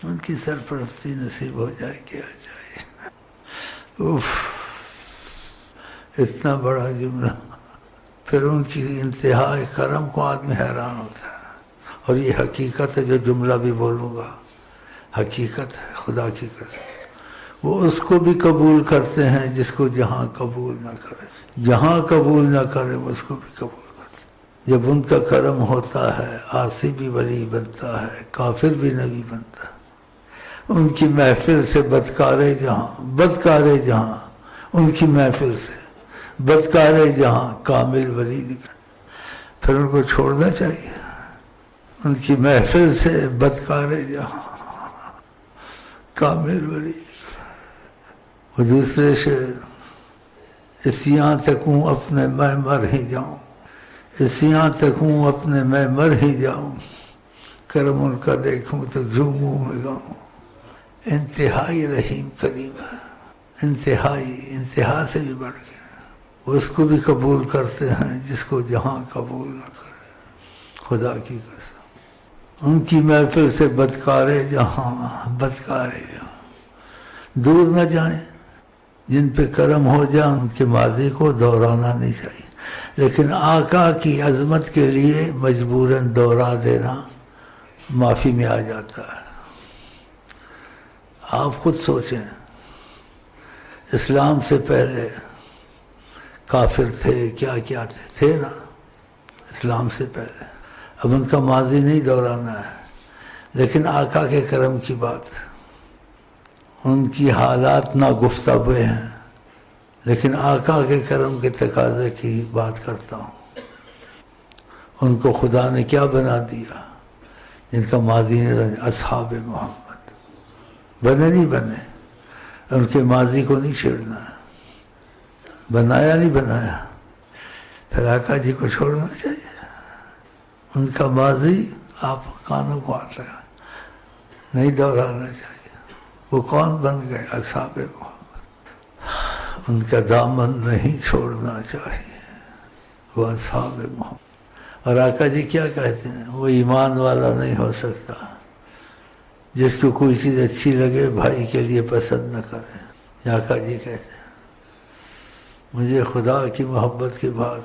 ان کی سرپرستی نصیب ہو جائے کیا جائے. اتنا بڑا جملہ. پھر ان کی انتہائی کرم کو آدمی حیران ہوتا ہے. اور یہ حقیقت ہے، جو جملہ بھی بولوں گا حقیقت ہے، خدا کی قسم. وہ اس کو بھی قبول کرتے ہیں جس کو جہاں قبول نہ کرے. جہاں قبول نہ کرے وہ اس کو بھی قبول کرتے. جب ان کا کرم ہوتا ہے، عاصی بھی ولی بنتا ہے، کافر بھی نبی بنتا ہے. ان کی محفل سے بدکارے جہاں ان کی محفل سے بدکارے جہاں کامل ولی نکلے. پھر ان کو چھوڑنا چاہیے. ان کی محفل سے بدکارے جہاں کامل ولی نکلے. وہ دوسرے شعر، اسیاں تک ہوں اپنے میں مر ہی جاؤں، اسیاں تک ہوں اپنے میں مر ہی جاؤں، کرم ان کا دیکھوں تو جھوموں میں گاؤں. انتہائی رحیم کریم ہے، انتہا سے بھی بڑھ گیا. وہ اس کو بھی قبول کرتے ہیں جس کو جہاں قبول نہ کرے. خدا کی قسم. ان کی محفل سے بدکارے جہاں دور نہ جائیں. جن پہ کرم ہو جائے ان کے ماضی کو دہرانا نہیں چاہیے، لیکن آقا کی عظمت کے لیے مجبوراً دوہرا دینا معافی میں آ جاتا ہے. آپ خود سوچیں، اسلام سے پہلے کافر تھے، کیا تھے نا اسلام سے پہلے. اب ان کا ماضی نہیں دہرانا ہے، لیکن آقا کے کرم کی بات. ان کی حالات ناگفتگو ہیں، لیکن آقا کے کرم کے تقاضے کی بات کرتا ہوں. ان کو خدا نے کیا بنا دیا جن کا ماضی نہیں. اصحاب محمد نہیں بنے. ان کے ماضی کو نہیں چھیڑنا ہے. نہیں بنایا. پھر آقا جی کو چھوڑنا چاہیے. ان کا ماضی آپ کانوں کو ہاتھ لگا نہیں دہرانا چاہیے. وہ کون بن گئے؟ اصحاب محمد. ان کا دامن نہیں چھوڑنا چاہیے. وہ اصحاب محمد. اور آقا جی کیا کہتے ہیں؟ وہ ایمان والا نہیں ہو سکتا جس کو کوئی چیز اچھی لگے بھائی کے لیے پسند نہ کرے. آقا جی کہتے ہیں مجھے خدا کی محبت کے بعد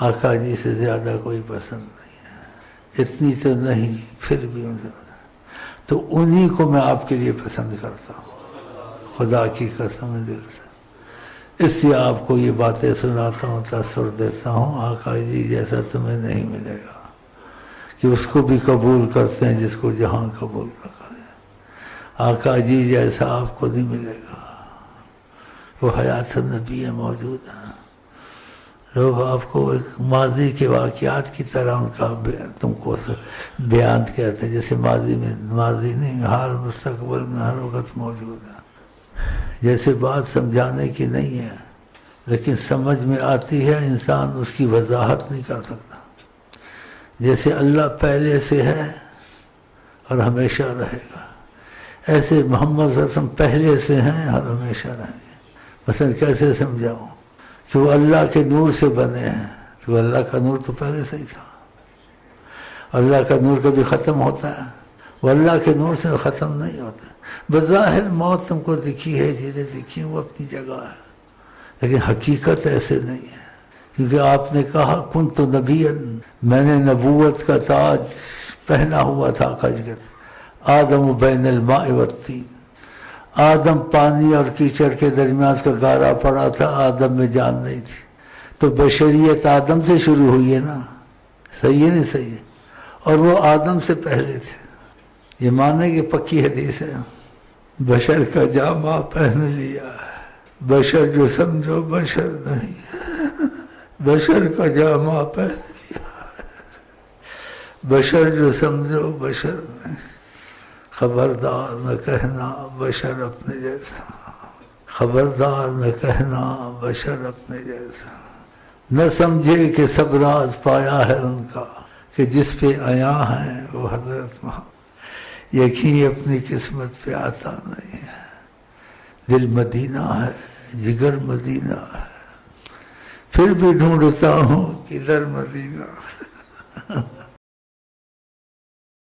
آقا جی سے زیادہ کوئی پسند نہیں ہے. اتنی تو نہیں، پھر بھی تو انہی کو میں آپ کے لیے پسند کرتا ہوں، خدا کی قسم دل سے. اس لیے آپ کو یہ باتیں سناتا ہوں، تاثر دیتا ہوں. آقا جی جیسا تمہیں نہیں ملے گا کہ اس کو بھی قبول کرتے ہیں جس کو جہاں قبول نہ کرے. آقا جی جیسا آپ کو نہیں ملے گا. وہ حیات النبی موجود ہیں. لوگ آپ کو ایک ماضی کے واقعات کی طرح ان کا تم کو بیان کہتے ہیں، جیسے ماضی نہیں، حال مستقبل میں ہر وقت موجود ہے. جیسے بات سمجھانے کی نہیں ہے لیکن سمجھ میں آتی ہے، انسان اس کی وضاحت نہیں کر سکتا. جیسے اللہ پہلے سے ہے اور ہمیشہ رہے گا، ایسے محمد صلی اللہ علیہ وسلم پہلے سے ہیں اور ہمیشہ رہیں گے. مثلا کیسے سمجھاؤں کہ وہ اللہ کے نور سے بنے ہیں. تو اللہ کا نور تو پہلے سے ہی تھا. اللہ کا نور کبھی ختم ہوتا ہے؟ وہ اللہ کے نور سے ختم نہیں ہوتا. بظاہر موت تم کو دکھی ہے، چیزیں دکھی ہیں، وہ اپنی جگہ ہے، لیکن حقیقت ایسے نہیں ہے. کیونکہ آپ نے کہا کنت نبیا، میں نے نبوت کا تاج پہنا ہوا تھا. آدم بین الماء والطین، آدم پانی اور کیچڑ کے درمیان کا گارا پڑا تھا. آدم میں جان نہیں تھی، تو بشریت آدم سے شروع ہوئی ہے نا. صحیح ہے نہیں صحیح ہے؟ اور وہ آدم سے پہلے تھے. یہ ماننے کی پکی حدیث ہے. بشر کا جامہ پہن لیا ہے، بشر جو سمجھو بشر نہیں، بشر کا جامہ پہن لیا ہے، بشر جو سمجھو بشر نہیں. خبردار نہ کہنا بشر اپنے جیسا، خبردار نہ کہنا بشر اپنے جیسا. نہ سمجھے کہ سب راز پایا ہے ان کا، کہ جس پہ آیا ہیں وہ حضرت محمد. یقین اپنی قسمت پہ آتا نہیں ہے. دل مدینہ ہے، جگر مدینہ ہے، پھر بھی ڈھونڈتا ہوں کدھر مدینہ.